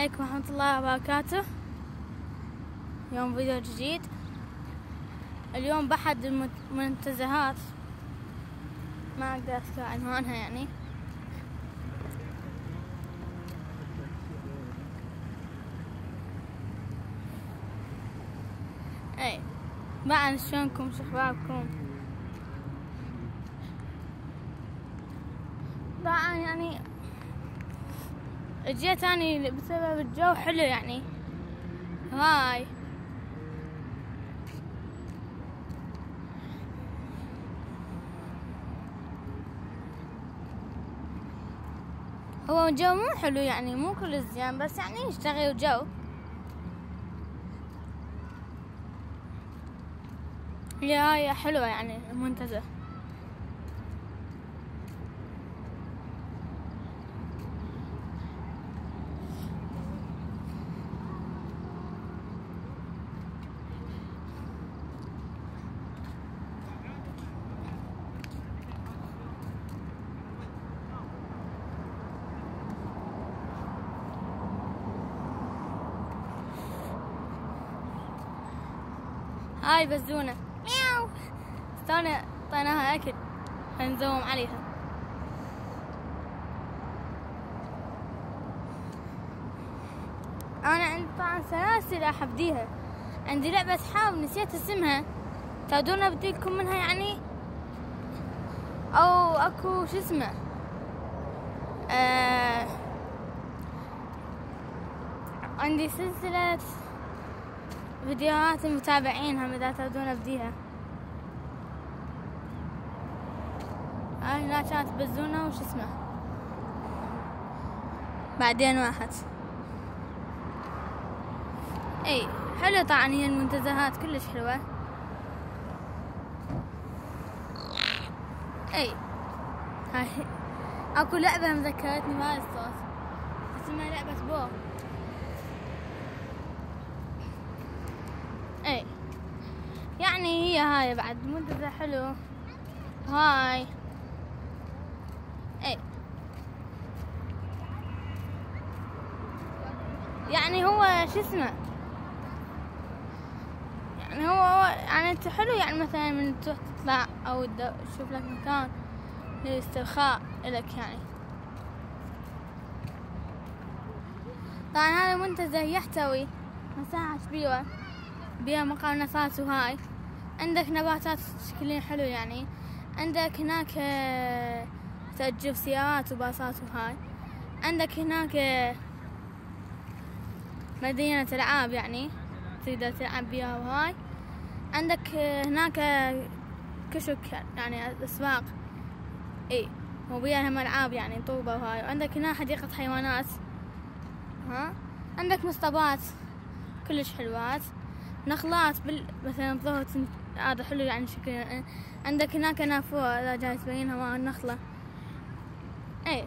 عليكم ورحمة الله وبركاته. يوم فيديو جديد. اليوم بأحد المنتزهات، ما أقدر أذكر عنوانها يعني. اي بعد شلونكم، شو اخباركم؟ طبعا يعني جيت اني بسبب الجو حلو يعني. هاي هو الجو مو حلو يعني، مو كل زين، بس يعني يشتغل جو. هي حلوة يعني المنتزه. هاي بزونة مياو، استنى طيناها اكل هنزوم عليها. انا عندي طبعا سلاسل احفديها. عندي لعبة حاب نسيت اسمها، تودون ابديلكم منها يعني، او اكو شو اسمه عندي سلسلة فيديوهات المتابعينها اذا تودون ابديها. هاي هنا كانت بزونة وش اسمه بعدين واحد. اي حلو طبعا، هي المنتزهات كلش حلوة. اي هاي اكو لعبة مذكرتني بهاي الصوت، اسمها لعبة بو. اي يعني هي هاي بعد منتزه حلو. هاي اي يعني هو شو اسمه يعني هو يعني انت حلو يعني، مثلا من تروح تطلع او تشوف لك مكان للاسترخاء لك يعني. طبعا هذا المنتزه يحتوي مساحة كبيرة بها مقارنصات، وهاي عندك نباتات شكلين حلو يعني. عندك هناك تأجر سيارات وباصات، وهاي عندك هناك مدينة ألعاب يعني تقدر تلعب بيها، وهاي عندك هناك كشك يعني أسواق اي وبيها هم ألعاب يعني طوبة وهاي. وعندك هنا حديقة حيوانات، عندك مصطبات كلش حلوات، نخلات مثلا ظهر هذا حلو يعني شكل. عندك هناك نافورة اذا جاي تبينها مع النخلة. اي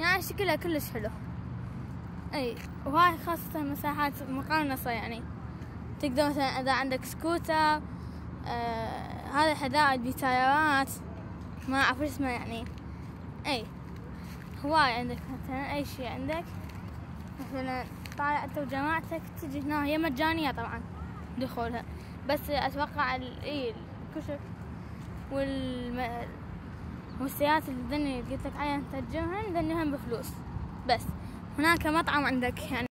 يعني شكلها كلش حلو. اي وهاي خاصة مساحات مقرنصة يعني، تقدر مثلا اذا عندك سكوتر هذا حدائق بتايرات ما اعرف اسمه يعني. اي هواي عندك مثلا اي شيء عندك، مثلا طالع انت وجماعتك تجي هنا، هي مجانية طبعا دخولها، بس اتوقع الكشك والسيارات اللي قلت لك عليها تأجرهن ذنهم بفلوس. بس هناك مطعم عندك يعني.